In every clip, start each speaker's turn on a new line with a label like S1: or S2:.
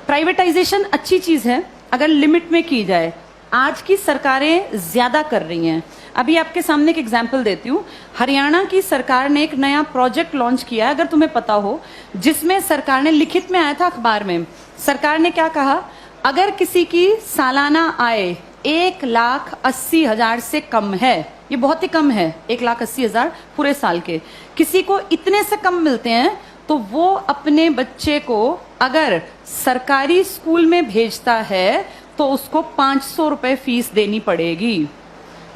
S1: Privatisation अच्छी चीज है अगर लिमिट में की जाए। आज की सरकारें ज्यादा कर रही हैं। अभी आपके सामने एक एग्जाम्पल देती हूँ। हरियाणा की सरकार ने एक नया प्रोजेक्ट लॉन्च किया है, अगर तुम्हें पता हो, जिसमें सरकार ने, लिखित में आया था अखबार में, सरकार ने क्या कहा, अगर किसी की सालाना आय 1,80,000 से कम है, ये बहुत ही कम है, 1,80,000 पूरे साल के, किसी को इतने से कम मिलते हैं, तो वो अपने बच्चे को अगर सरकारी स्कूल में भेजता है तो उसको 500 रुपए फीस देनी पड़ेगी।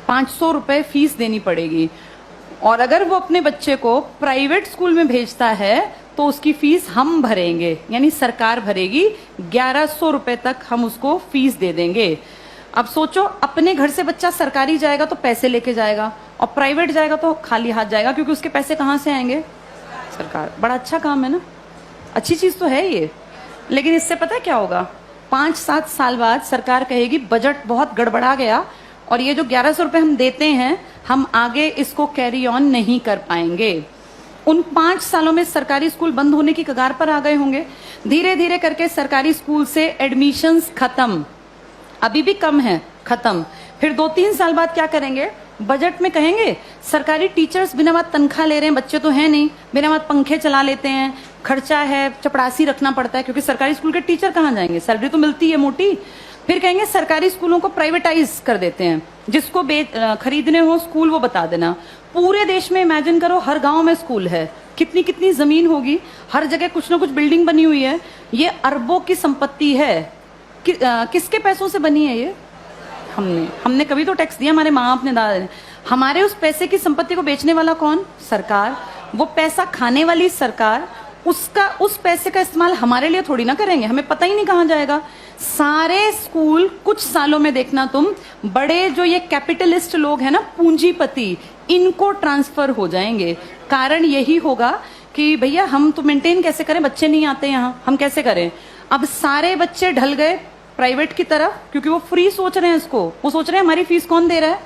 S1: 500 रुपए फीस देनी पड़ेगी। और अगर वो अपने बच्चे को प्राइवेट स्कूल में भेजता है तो उसकी फीस हम भरेंगे, यानी सरकार भरेगी। 1100 रुपए तक हम उसको फीस दे देंगे। अब सोचो, अपने घर से बच्चा सरकारी जाएगा तो पैसे लेके जाएगा, और प्राइवेट जाएगा तो खाली हाथ जाएगा, क्योंकि उसके पैसे कहाँ से आएंगे? सरकार। बड़ा अच्छा काम है ना, अच्छी चीज तो है ये। लेकिन इससे पता है क्या होगा? 5-7 साल बाद सरकार कहेगी बजट बहुत गड़बड़ा गया और ये जो 1100 रुपए हम देते हैं, हम आगे इसको कैरी ऑन नहीं कर पाएंगे। उन 5 सालों में सरकारी स्कूल बंद होने की कगार पर आ गए होंगे। धीरे धीरे करके सरकारी स्कूल से एडमिशंस खत्म, अभी भी कम है, खत्म। फिर 2-3 साल बाद क्या करेंगे? बजट में कहेंगे सरकारी टीचर्स बिना बात तनख्वाह ले रहे हैं, बच्चे तो हैं नहीं, बिना बात पंखे चला लेते हैं, खर्चा है, चपरासी रखना पड़ता है, क्योंकि सरकारी स्कूल के टीचर कहाँ जाएंगे, सैलरी तो मिलती है मोटी। फिर कहेंगे सरकारी स्कूलों को प्राइवेटाइज कर देते हैं, जिसको खरीदने हो स्कूल वो बता देना। पूरे देश में इमेजिन करो, हर गांव में स्कूल है, कितनी कितनी जमीन होगी, हर जगह कुछ ना कुछ बिल्डिंग बनी हुई है। ये अरबों की संपत्ति है। किसके पैसों से बनी है ये? हमने कभी तो टैक्स दिया, हमारे माँ बाप ने, दादा ने। हमारे उस पैसे की संपत्ति को बेचने वाला कौन? सरकार। वो पैसा खाने वाली सरकार। उस पैसे का इस्तेमाल हमारे लिए थोड़ी ना करेंगे, हमें पता ही नहीं कहाँ जाएगा। सारे स्कूल कुछ सालों में देखना तुम, बड़े जो ये कैपिटलिस्ट लोग हैं ना, पूंजीपति, इनको ट्रांसफर हो जाएंगे। कारण यही होगा कि भैया हम तो मेंटेन कैसे करें, बच्चे नहीं आते यहाँ, हम कैसे करें? अब सारे बच्चे ढल गए प्राइवेट की तरफ, क्योंकि वो फ्री सोच रहे हैं इसको। वो सोच रहे हैं हमारी फीस कौन दे रहा है?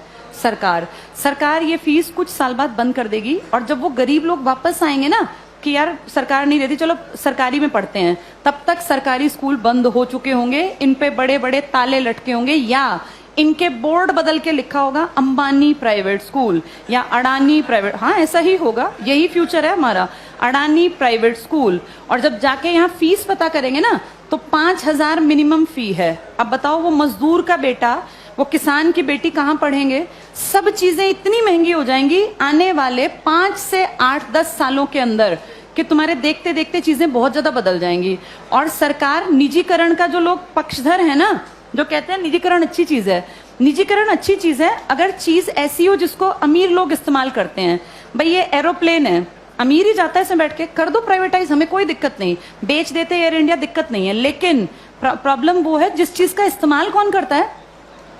S1: सरकार। सरकार ये फीस कुछ साल बाद बंद कर देगी, और जब वो गरीब लोग वापस आएंगे ना कि यार सरकार नहीं देती, चलो सरकारी में पढ़ते हैं, तब तक सरकारी स्कूल बंद हो चुके होंगे, इन पे बड़े बड़े ताले लटके होंगे, या इनके बोर्ड बदल के लिखा होगा अंबानी प्राइवेट स्कूल या अडानी प्राइवेट। हाँ, ऐसा ही होगा, यही फ्यूचर है हमारा, अडानी प्राइवेट स्कूल। और जब जाके यहाँ फीस पता करेंगे ना, तो 5,000 मिनिमम फी है। अब बताओ, वो मजदूर का बेटा, वो किसान की बेटी कहाँ पढ़ेंगे? सब चीजें इतनी महंगी हो जाएंगी आने वाले 5 से 8-10 सालों के अंदर कि तुम्हारे देखते देखते चीजें बहुत ज्यादा बदल जाएंगी। और सरकार निजीकरण का, जो लोग पक्षधर है ना, जो कहते हैं निजीकरण अच्छी चीज है, निजीकरण अच्छी चीज है अगर चीज ऐसी हो जिसको अमीर लोग इस्तेमाल करते हैं। भाई ये एरोप्लेन है, अमीर ही जाता है इसमें बैठ के, कर दो प्राइवेटाइज, हमें कोई दिक्कत नहीं, बेच देते एयर इंडिया, दिक्कत नहीं है। लेकिन प्रॉब्लम वो है जिस चीज का इस्तेमाल कौन करता है?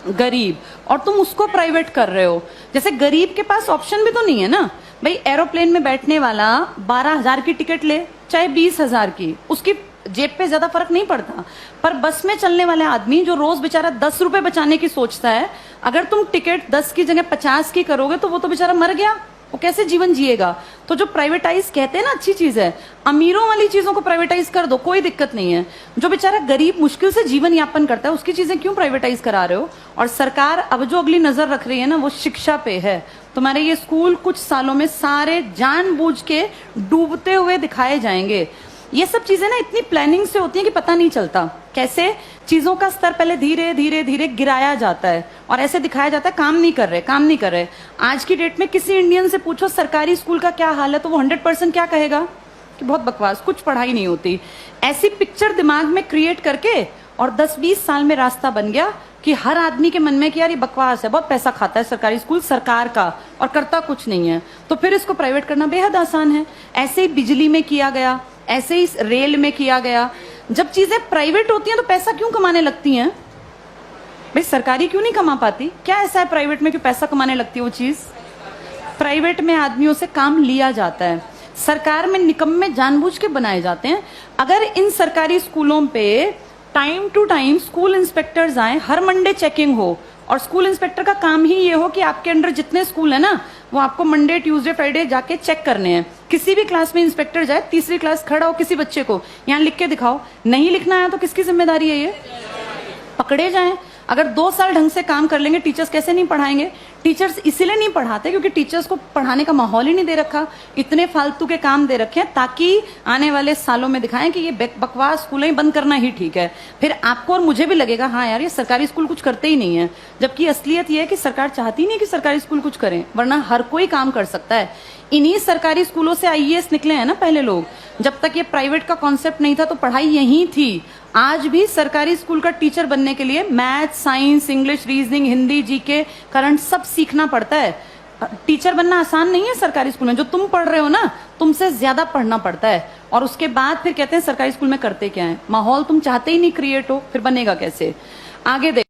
S1: गरीब। और तुम उसको प्राइवेट कर रहे हो। जैसे गरीब के पास ऑप्शन भी तो नहीं है ना। भाई एरोप्लेन में बैठने वाला 12,000 की टिकट ले, चाहे 20,000 की, उसकी जेब पे ज्यादा फर्क नहीं पड़ता। पर बस में चलने वाले आदमी जो रोज बेचारा 10 रुपए बचाने की सोचता है, अगर तुम टिकट 10 की जगह 50 की करोगे तो वो तो बेचारा मर गया, वो कैसे जीवन जिएगा? तो जो प्राइवेटाइज कहते हैं ना, अच्छी चीज है, अमीरों वाली चीजों को प्राइवेटाइज कर दो, कोई दिक्कत नहीं है। जो बेचारा गरीब मुश्किल से जीवन यापन करता है, उसकी चीजें क्यों प्राइवेटाइज करा रहे हो? और सरकार अब जो अगली नजर रख रही है ना, वो शिक्षा पे है। तुम्हारे ये स्कूल कुछ सालों में सारे जानबूझ के डूबते हुए दिखाए जाएंगे। ये सब चीजें ना इतनी प्लानिंग से होती हैं कि पता नहीं चलता कैसे चीजों का स्तर पहले धीरे धीरे धीरे गिराया जाता है, और ऐसे दिखाया जाता है काम नहीं कर रहे, काम नहीं कर रहे। आज की डेट में किसी इंडियन से पूछो सरकारी स्कूल का क्या हाल है, तो वो 100% क्या कहेगा कि बहुत बकवास, कुछ पढ़ाई नहीं होती। ऐसी पिक्चर दिमाग में क्रिएट करके, और 10-20 साल में रास्ता बन गया कि हर आदमी के मन में कि यार ये बकवास है, बहुत पैसा खाता है सरकारी स्कूल सरकार का, और करता कुछ नहीं है, तो फिर इसको प्राइवेट करना बेहद आसान है। ऐसे ही बिजली में किया गया, ऐसे ही रेल में किया गया। जब चीजें प्राइवेट होती हैं तो पैसा क्यों कमाने लगती हैं? भाई सरकारी क्यों नहीं कमा पाती? क्या ऐसा है प्राइवेट में कि पैसा कमाने लगती है वो चीज? प्राइवेट में आदमियों से काम लिया जाता है, सरकार में निकम्मे जानबूझ के बनाए जाते हैं। अगर इन सरकारी स्कूलों पे time to time school inspectors आए, हर मंडे चेकिंग हो, और स्कूल इंस्पेक्टर का काम ही ये हो कि आपके अंडर जितने स्कूल है ना, वो आपको मंडे ट्यूसडे फ्राइडे जाके चेक करने हैं। किसी भी क्लास में इंस्पेक्टर जाए, तीसरी क्लास खड़ा हो किसी बच्चे को, यहाँ लिख के दिखाओ, नहीं लिखना आया तो किसकी जिम्मेदारी है? ये पकड़े जाएं। अगर 2 साल ढंग से काम कर लेंगे, टीचर्स कैसे नहीं पढ़ाएंगे? टीचर्स इसीलिए नहीं पढ़ाते क्योंकि टीचर्स को पढ़ाने का माहौल ही नहीं दे रखा, इतने फालतू के काम दे रखे हैं ताकि आने वाले सालों में दिखाएं कि ये बकवास स्कूलें ही बंद करना ही ठीक है। फिर आपको और मुझे भी लगेगा हाँ यार, ये सरकारी स्कूल कुछ करते ही नहीं है, जबकि असलियत ये है कि सरकार चाहती नहीं कि सरकारी स्कूल कुछ करें, वरना हर कोई काम कर सकता है। इन्हीं सरकारी स्कूलों से आईएएस निकले हैं ना पहले लोग। जब तक ये प्राइवेट का कॉन्सेप्ट नहीं था तो पढ़ाई यहीं थी। आज भी सरकारी स्कूल का टीचर बनने के लिए math, science, English, reasoning, Hindi, GK, current सब सीखना पड़ता है। टीचर बनना आसान नहीं है सरकारी स्कूल में। जो तुम पढ़ रहे हो ना, तुमसे ज्यादा पढ़ना पड़ता है। और उसके बाद फिर कहते हैं सरकारी स्कूल में करते क्या है। माहौल तुम चाहते ही नहीं क्रिएट हो, फिर बनेगा कैसे? आगे देख।